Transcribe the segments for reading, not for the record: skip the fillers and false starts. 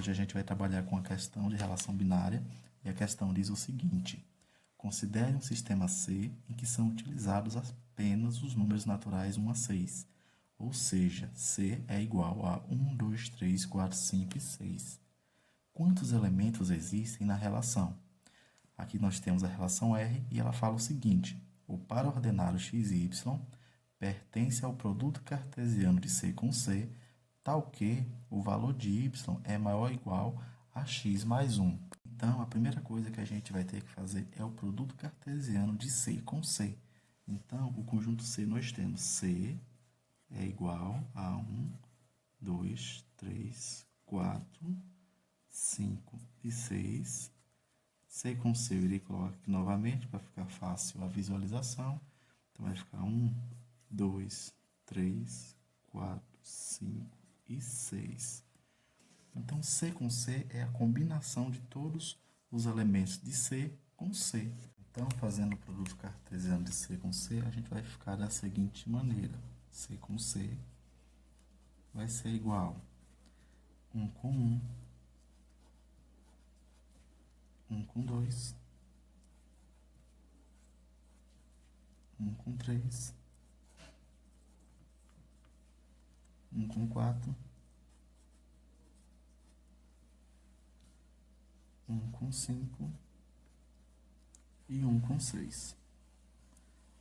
Hoje a gente vai trabalhar com a questão de relação binária e a questão diz o seguinte: considere um sistema C em que são utilizados apenas os números naturais 1 a 6, ou seja, C é igual a 1, 2, 3, 4, 5 e 6. Quantos elementos existem na relação? Aqui nós temos a relação R e ela fala o seguinte: o par ordenado x e y pertence ao produto cartesiano de C com C, tal que o valor de y é maior ou igual a x mais 1. Então, a primeira coisa que a gente vai ter que fazer é o produto cartesiano de C com C. Então, o conjunto C nós temos C é igual a 1, 2, 3, 4, 5 e 6. C com C eu irei colocar aqui novamente para ficar fácil a visualização. Então, vai ficar 1, 2, 3, 4, 5 e 6. Então, C com C é a combinação de todos os elementos de C com C. Então, fazendo o produto cartesiano de C com C, a gente vai ficar da seguinte maneira. C com C vai ser igual 1 com 1, 1 com 2, 1 com 3, 1 com 4, 1 com 5 e 1 com 6.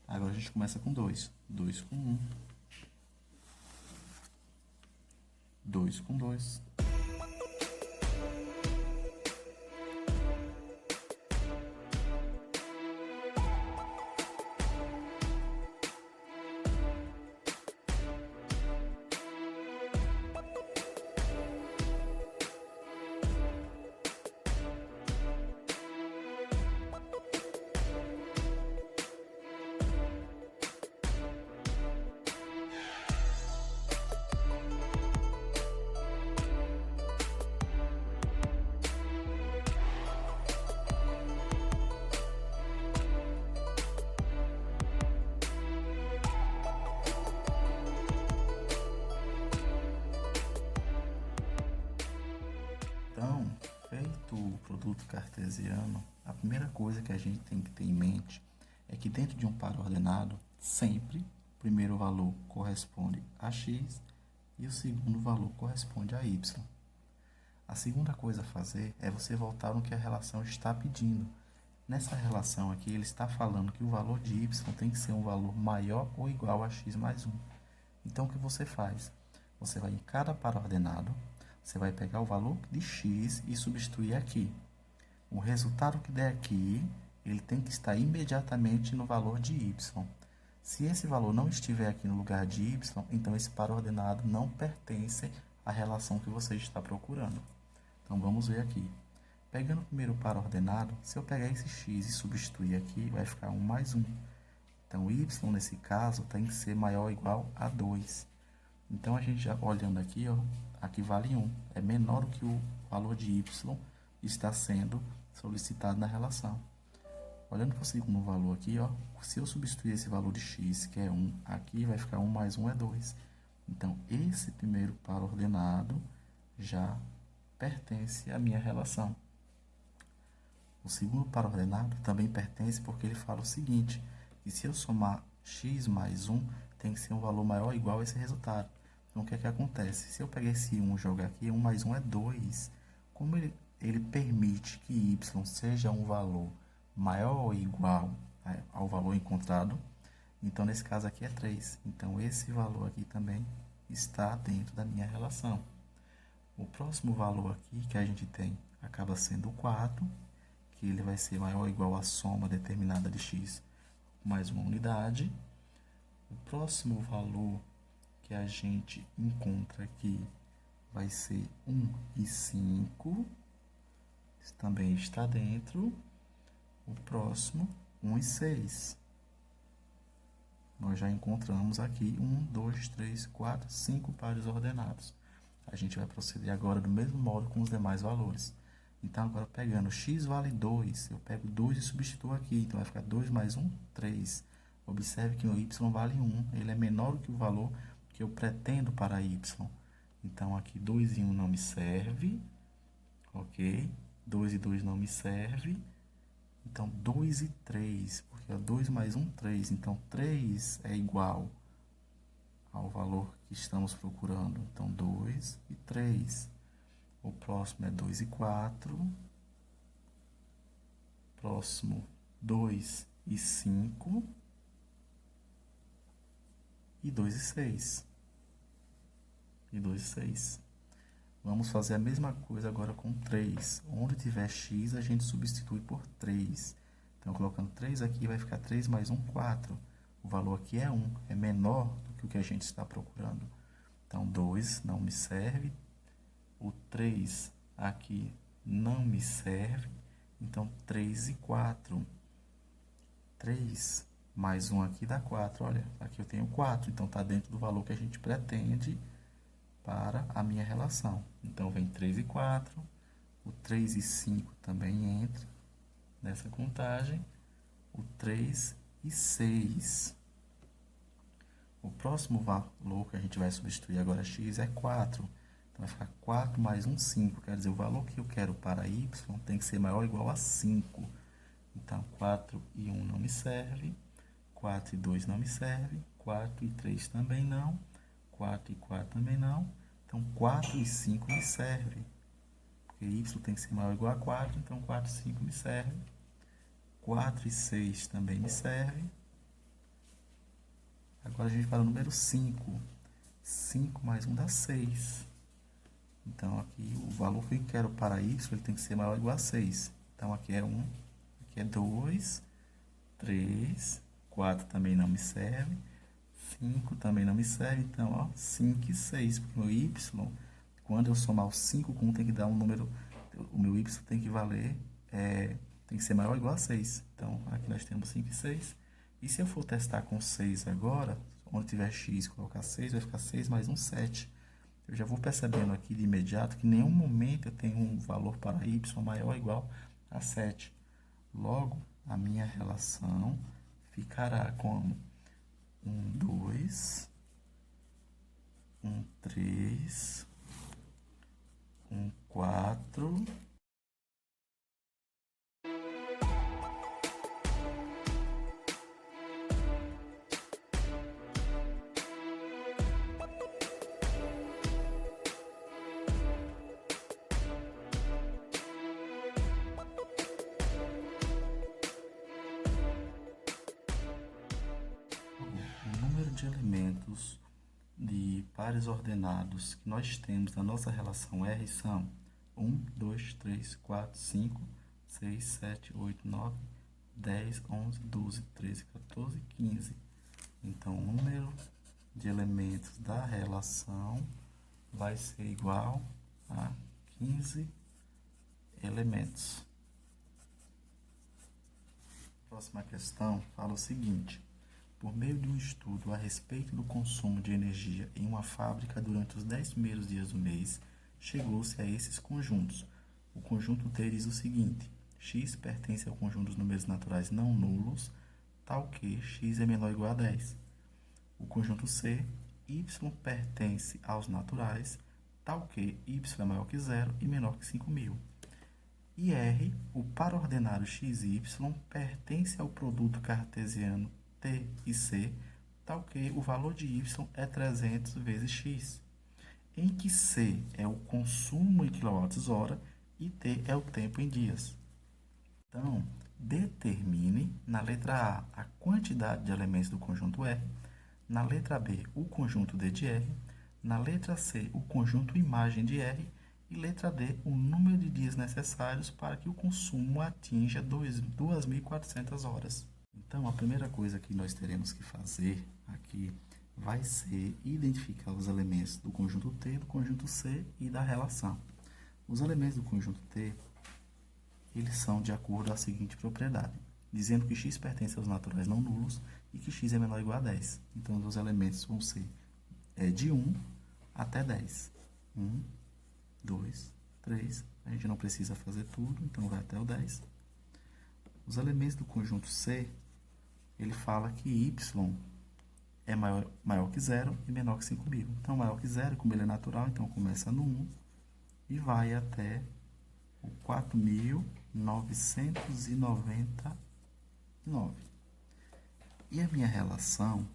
Agora a gente começa com 2. 2 com 1, 2 com 2, Então, feito o produto cartesiano, a primeira coisa que a gente tem que ter em mente é que dentro de um par ordenado, sempre o primeiro valor corresponde a x e o segundo valor corresponde a y. A segunda coisa a fazer é você voltar no que a relação está pedindo. Nessa relação aqui, ele está falando que o valor de y tem que ser um valor maior ou igual a x mais 1. Então, o que você faz? Você vai em cada par ordenado, você vai pegar o valor de x e substituir aqui. O resultado que der aqui, ele tem que estar imediatamente no valor de y. Se esse valor não estiver aqui no lugar de y, então esse par ordenado não pertence à relação que você está procurando. Então, vamos ver aqui. Pegando o primeiro par ordenado, se eu pegar esse x e substituir aqui, vai ficar 1 mais 1. Então, y, nesse caso, tem que ser maior ou igual a 2. Então, a gente já olhando aqui, ó, aqui vale 1. É menor do que o valor de y está sendo solicitado na relação. Olhando para o segundo valor aqui, ó, se eu substituir esse valor de x, que é 1, aqui vai ficar 1 mais 1 é 2. Então, esse primeiro par ordenado já pertence à minha relação. O segundo par ordenado também pertence porque ele fala o seguinte, que se eu somar x mais 1, tem que ser um valor maior ou igual a esse resultado. Então, o que é que acontece? Se eu pegar esse 1 e jogar aqui, 1 mais 1 é 2. Como ele permite que y seja um valor maior ou igual ao valor encontrado, então, nesse caso aqui é 3. Então, esse valor aqui também está dentro da minha relação. O próximo valor aqui que a gente tem acaba sendo o 4, que ele vai ser maior ou igual à soma determinada de x mais uma unidade. O próximo valor que a gente encontra aqui vai ser 1 e 5. Isso também está dentro. O próximo, 1 e 6. Nós já encontramos aqui 1, 2, 3, 4, 5 pares ordenados. A gente vai proceder agora do mesmo modo com os demais valores. Então, agora pegando x vale 2, eu pego 2 e substituo aqui. Então, vai ficar 2 mais 1, 3. Observe que o y vale 1, ele é menor do que o valor que eu pretendo para y. Então, aqui 2 e 1 não me serve. ok? 2 e 2 não me serve. Então, 2 e 3, porque 2 mais 1, 3. Então, 3 é igual ao valor que estamos procurando. Então, 2 e 3. O próximo é 2 e 4. Próximo, 2 e 5. E 2 e 6. E 2 e 6. Vamos fazer a mesma coisa agora com 3. Onde tiver x, a gente substitui por 3. Então, colocando 3 aqui, vai ficar 3 mais 1, 4. O valor aqui é 1, é menor do que o que a gente está procurando. Então, 2 não me serve. O 3 aqui não me serve. Então, 3 e 4. 3 mais 1 aqui dá 4. Olha, aqui eu tenho 4. Então, está dentro do valor que a gente pretende para a minha relação. Então, vem 3 e 4. O 3 e 5 também entra nessa contagem. O 3 e 6. O próximo valor que a gente vai substituir agora x é 4. Então, vai ficar 4 mais 1, 5. Quer dizer, o valor que eu quero para y tem que ser maior ou igual a 5. Então, 4 e 1 não me serve. 4 e 2 não me serve. 4 e 3 também não. 4 e 4 também não. Então, 4 e 5 me serve. Porque y tem que ser maior ou igual a 4. Então, 4 e 5 me serve. 4 e 6 também me serve. Agora, a gente vai para o número 5. 5 mais 1 dá 6. Então, aqui, o valor que eu quero para y ele tem que ser maior ou igual a 6. Então, aqui é 1. Aqui é 2. 3. 4 também não me serve. 5 também não me serve, então, ó, 5 e 6, porque o meu y, quando eu somar o 5 com 1, tem que dar um número, o meu y tem que valer, tem que ser maior ou igual a 6. Então, aqui nós temos 5 e 6. E se eu for testar com 6 agora, onde tiver x, colocar 6, vai ficar 6 mais 1, 7. Eu já vou percebendo aqui de imediato que em nenhum momento eu tenho um valor para y maior ou igual a 7. Logo, a minha relação ficará como 2, 3, 4. O número de elementos de pares ordenados que nós temos na nossa relação R são 1, 2, 3, 4, 5, 6, 7, 8, 9, 10, 11, 12, 13, 14, 15. Então, o número de elementos da relação vai ser igual a 15 elementos. A próxima questão fala o seguinte: por meio de um estudo a respeito do consumo de energia em uma fábrica durante os 10 primeiros dias do mês, chegou-se a esses conjuntos. O conjunto T diz o seguinte: x pertence ao conjunto dos números naturais não nulos, tal que x é menor ou igual a 10. O conjunto C, y pertence aos naturais, tal que y é maior que 0 e menor que 5.000. E R, o par ordenado x e y, pertence ao produto cartesiano T e C, tal que o valor de y é 300 vezes x, em que C é o consumo em kWh e T é o tempo em dias. Então, determine na letra A a quantidade de elementos do conjunto R, na letra B o conjunto D de R, na letra C o conjunto imagem de R e letra D o número de dias necessários para que o consumo atinja 2.400 horas. Então, a primeira coisa que nós teremos que fazer aqui vai ser identificar os elementos do conjunto T, do conjunto C e da relação. Os elementos do conjunto T, eles são de acordo à seguinte propriedade, dizendo que x pertence aos naturais não nulos e que x é menor ou igual a 10. Então, os elementos vão ser de 1 até 10. 1, 2, 3. A gente não precisa fazer tudo, então vai até o 10. Os elementos do conjunto C, ele fala que y é maior que 0 e menor que 5.000. Então, maior que 0, como ele é natural, então começa no 1 e vai até o 4.999. E a minha relação,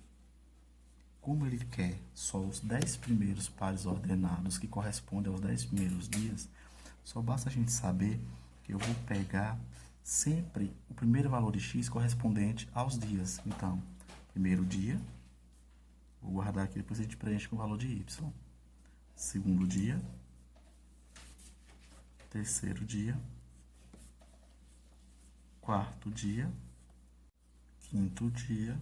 como ele quer só os 10 primeiros pares ordenados, que correspondem aos 10 primeiros dias, só basta a gente saber que eu vou pegar sempre o primeiro valor de x correspondente aos dias. Então, primeiro dia, vou guardar aqui, depois a gente preenche com o valor de y. Segundo dia, terceiro dia, quarto dia, quinto dia,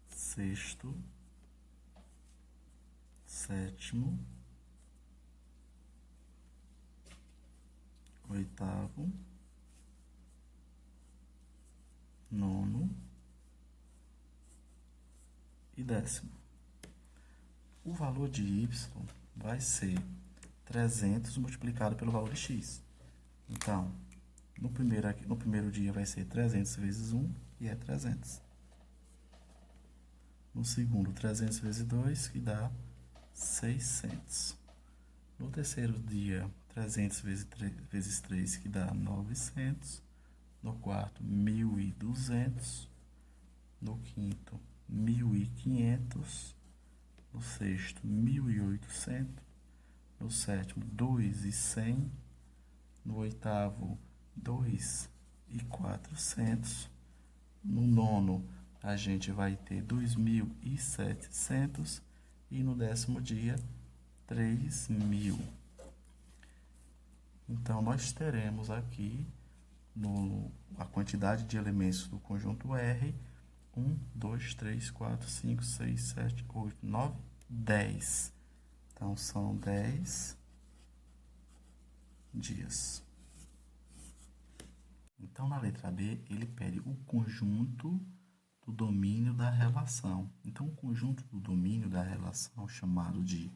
sexto, sétimo, oitavo, nono e décimo. O valor de y vai ser 300 multiplicado pelo valor de x. Então, no primeiro dia vai ser 300 vezes 1, e é 300. No segundo, 300 vezes 2, que dá 600. No terceiro dia, 300 vezes 3, que dá 900. No quarto, 1.200. No quinto, 1.500. No sexto, 1.800. No sétimo, 2.100. No oitavo, 2.400. No nono, a gente vai ter 2.700. E no décimo dia, 3.000. Então, nós teremos aqui a quantidade de elementos do conjunto R, 1, 2, 3, 4, 5, 6, 7, 8, 9, 10. Então, são 10 dias. Então, na letra B, ele pede o conjunto do domínio da relação. Então, o conjunto do domínio da relação, chamado de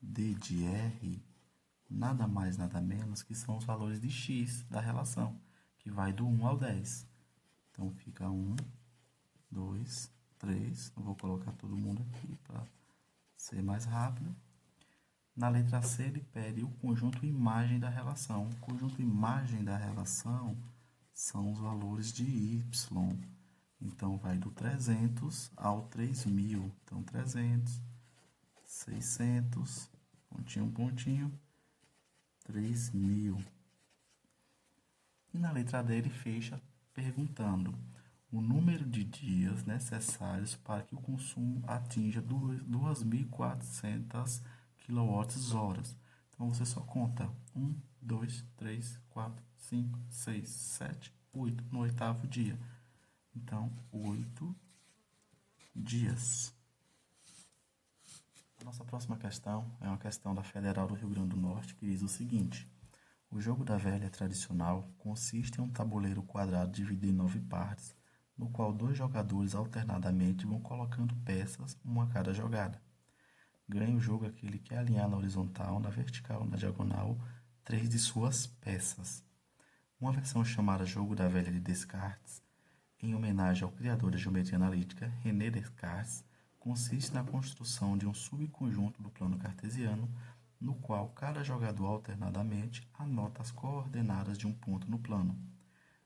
D de R, nada mais, nada menos que são os valores de x da relação, que vai do 1 ao 10. Então, fica 1, 2, 3. Eu vou colocar todo mundo aqui para ser mais rápido. Na letra C, ele pede o conjunto imagem da relação. O conjunto imagem da relação são os valores de y. Então, vai do 300 ao 3.000. Então, 300, 600, pontinho, pontinho, 3.000. E na letra D, ele fecha perguntando o número de dias necessários para que o consumo atinja 2.400 kWh. Então, você só conta 1, 2, 3, 4, 5, 6, 7, 8 no oitavo dia. Então, 8 dias. Nossa próxima questão é uma questão da Federal do Rio Grande do Norte, que diz o seguinte: o jogo da velha tradicional consiste em um tabuleiro quadrado dividido em 9 partes, no qual 2 jogadores alternadamente vão colocando peças, uma a cada jogada. Ganha o jogo aquele que alinhar na horizontal, na vertical ou na diagonal 3 de suas peças. Uma versão chamada Jogo da Velha de Descartes, em homenagem ao criador da geometria analítica, René Descartes, consiste na construção de um subconjunto do plano cartesiano, no qual cada jogador alternadamente anota as coordenadas de um ponto no plano.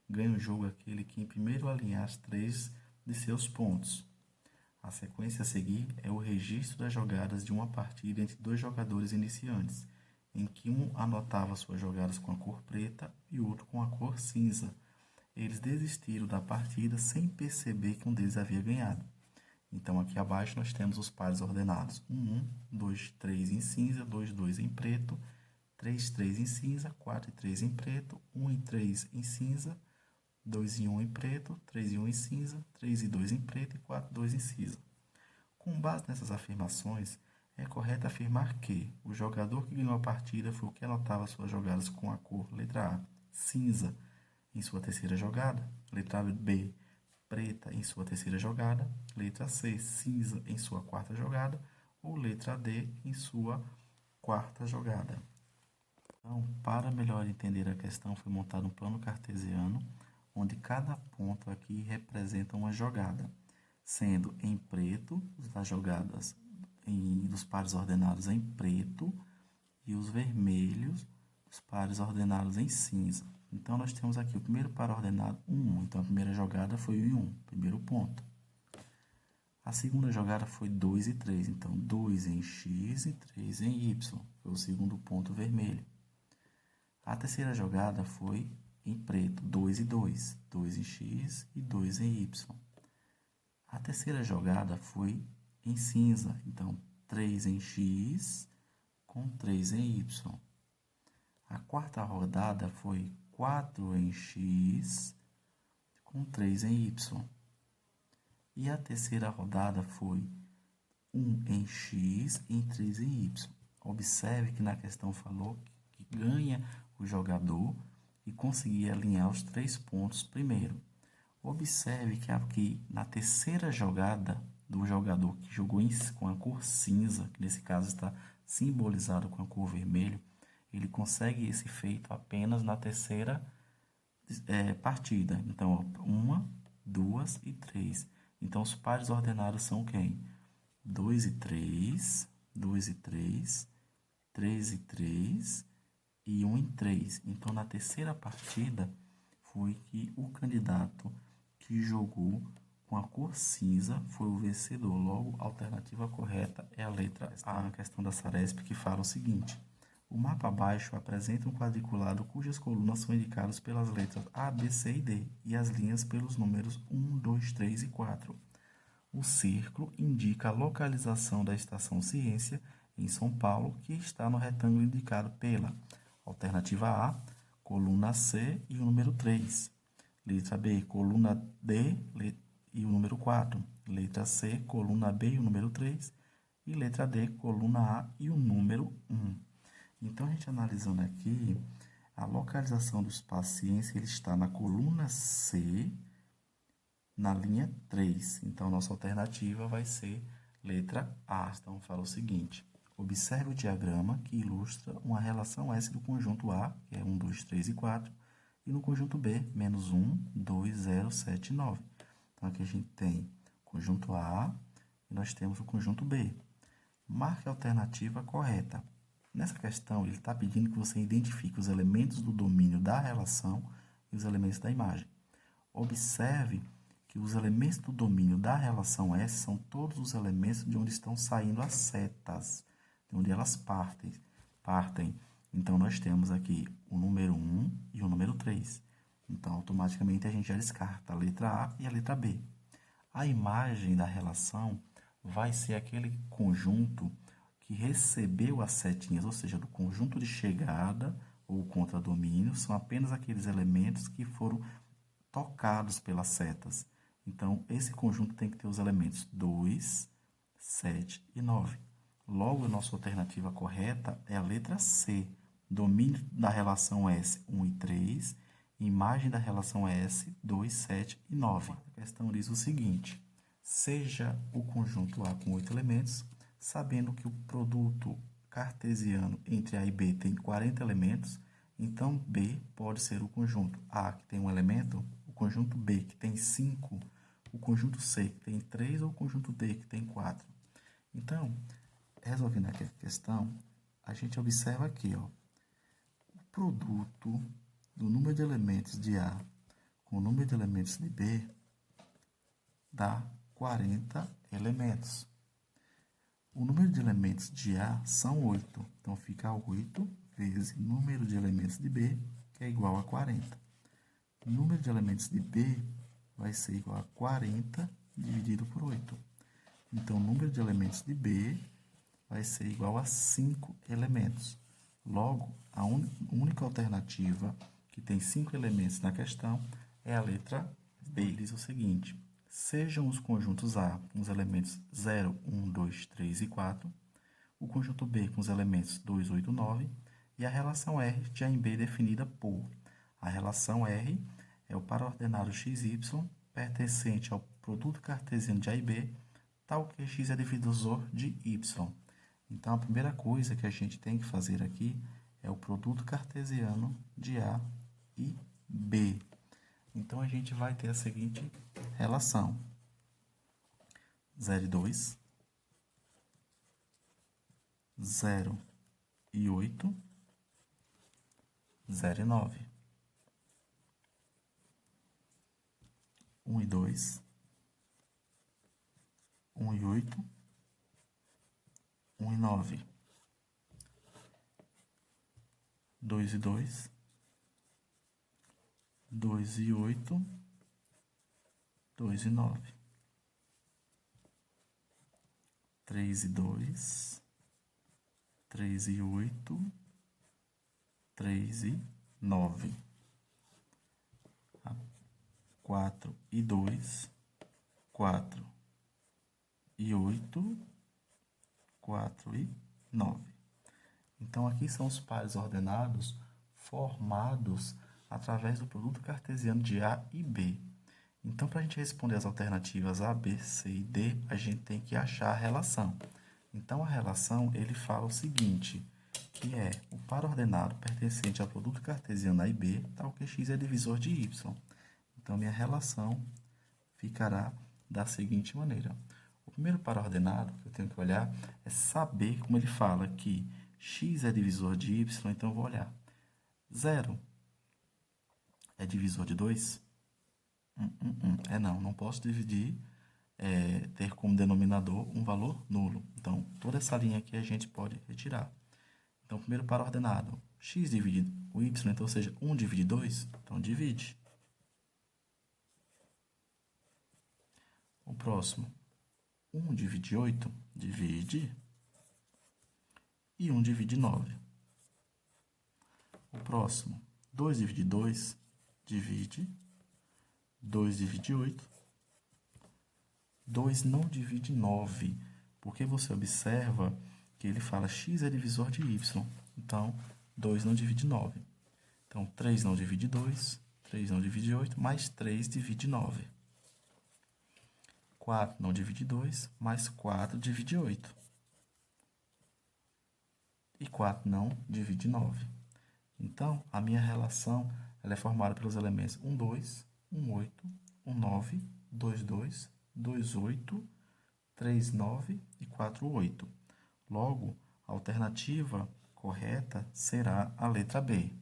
Ganha o jogo aquele que primeiro alinhar as 3 de seus pontos. A sequência a seguir é o registro das jogadas de uma partida entre 2 jogadores iniciantes, em que um anotava suas jogadas com a cor preta e o outro com a cor cinza. Eles desistiram da partida sem perceber que um deles havia ganhado. Então, aqui abaixo nós temos os pares ordenados: 1, 2, 3 em cinza, 2, 2 em preto, 3, 3 em cinza, 4 e 3 em preto, 1 e 3 em cinza, 2 e 1 em preto, 3 e 1 em cinza, 3 e 2 em preto e 4 e 2 em cinza. Com base nessas afirmações, é correto afirmar que o jogador que ganhou a partida foi o que anotava suas jogadas com a cor letra A, cinza, em sua terceira jogada, letra B, preta em sua terceira jogada, letra C, cinza em sua quarta jogada, ou letra D em sua quarta jogada. Então, para melhor entender a questão, foi montado um plano cartesiano, onde cada ponto aqui representa uma jogada, sendo em preto as jogadas dos pares ordenados em preto e os vermelhos os pares ordenados em cinza. Então, nós temos aqui o primeiro par ordenado 1. Então, a primeira jogada foi 1 e 1, primeiro ponto. A segunda jogada foi 2 e 3. Então, 2 em X e 3 em Y. Foi o segundo ponto vermelho. A terceira jogada foi em preto, 2 e 2. 2 em X e 2 em Y. A terceira jogada foi em cinza. Então, 3 em X com 3 em Y. A quarta rodada foi 4 em X com 3 em Y. E a terceira rodada foi 1 em X e 3 em Y. Observe que na questão falou que ganha o jogador e conseguir alinhar os 3 pontos primeiro. Observe que aqui na terceira jogada do jogador que jogou com a cor cinza, que nesse caso está simbolizado com a cor vermelho, ele consegue esse feito apenas na terceira partida. Então, 1, 2 e 3. Então, os pares ordenados são quem? 2 e 3, 2 e 3, 3 e 3 e 1 e 3. Então, na terceira partida, foi que o candidato que jogou com a cor cinza foi o vencedor. Logo, a alternativa correta é a letra A. A questão da Saresp que fala o seguinte: o mapa abaixo apresenta um quadriculado cujas colunas são indicadas pelas letras A, B, C e D e as linhas pelos números 1, 2, 3 e 4. O círculo indica a localização da Estação Ciência em São Paulo, que está no retângulo indicado pela alternativa A, coluna C e o número 3. Letra B, coluna D e o número 4. Letra C, coluna B e o número 3. E letra D, coluna A e o número 1. Então, a gente analisando aqui, a localização do espaço ciência ele está na coluna C, na linha 3. Então, nossa alternativa vai ser letra A. Então, fala o seguinte: observe o diagrama que ilustra uma relação S do conjunto A, que é 1, 2, 3 e 4, e no conjunto B, menos 1, 2, 0, 7 e 9. Então, aqui a gente tem o conjunto A e nós temos o conjunto B. Marque a alternativa correta. Nessa questão, ele está pedindo que você identifique os elementos do domínio da relação e os elementos da imagem. Observe que os elementos do domínio da relação S são todos os elementos de onde estão saindo as setas, de onde elas partem. Então, nós temos aqui o número 1 e o número 3. Então, automaticamente, a gente já descarta a letra A e a letra B. A imagem da relação vai ser aquele conjunto que recebeu as setinhas, ou seja, do conjunto de chegada ou contradomínio, são apenas aqueles elementos que foram tocados pelas setas. Então, esse conjunto tem que ter os elementos 2, 7 e 9. Logo, a nossa alternativa correta é a letra C. Domínio da relação S, 1 e 3. Imagem da relação S, 2, 7 e 9. A questão diz o seguinte: seja o conjunto A com 8 elementos, sabendo que o produto cartesiano entre A e B tem 40 elementos, então B pode ser o conjunto A, que tem um elemento, o conjunto B, que tem 5, o conjunto C, que tem 3, ou o conjunto D, que tem 4. Então, resolvendo aqui a questão, a gente observa aqui, ó, o produto do número de elementos de A com o número de elementos de B dá 40 elementos. O número de elementos de A são 8. Então, fica 8 vezes o número de elementos de B, que é igual a 40. O número de elementos de B vai ser igual a 40 dividido por 8. Então, o número de elementos de B vai ser igual a 5 elementos. Logo, a única alternativa que tem 5 elementos na questão é a letra B. Ele diz o seguinte: sejam os conjuntos A com os elementos 0, 1, 2, 3 e 4, o conjunto B com os elementos 2, 8, 9 e a relação R de A em B definida por. A relação R é o par ordenado XY pertencente ao produto cartesiano de A e B, tal que X é divisor de Y. Então, a primeira coisa que a gente tem que fazer aqui é o produto cartesiano de A e B. Então, a gente vai ter a seguinte relação: 0 e 2, 0 e 8, 0 e 9. 1 e 2. 1 e 8. 1 e 9. 2 e 2. 2 e 8. 2 e 9. 3 e 2. 3 e 8. 3 e 9. 4 e 2. 4 e 8. 4 e 9. Então, aqui são os pares ordenados formados através do produto cartesiano de A e B. Então, para a gente responder as alternativas A, B, C e D, a gente tem que achar a relação. Então, a relação, ele fala o seguinte, que é o par ordenado pertencente ao produto cartesiano A e B, tal que x é divisor de y. Então, minha relação ficará da seguinte maneira. O primeiro par ordenado que eu tenho que olhar é saber como ele fala que x é divisor de y, então eu vou olhar. 0 é divisor de 2? Não posso dividir, ter como denominador um valor nulo. Então, toda essa linha aqui a gente pode retirar. Então, primeiro par ordenado, x divide o y, então, ou seja, 1 divide 2, então divide. O próximo, 1 divide 8, divide. E 1 divide 9. O próximo, 2 divide 2, divide. 2 divide 8. 2 não divide 9, porque você observa que ele fala x é divisor de y. Então, 2 não divide 9. Então, 3 não divide 2, 3 não divide 8, mais 3 divide 9. 4 não divide 2, mais 4 divide 8. E 4 não divide 9. Então, a minha relação ela é formada pelos elementos 1, 2, 1, 8, 1, 9, 2, 2, 2, 8, 3, 9 e 4, 8. Logo, a alternativa correta será a letra B.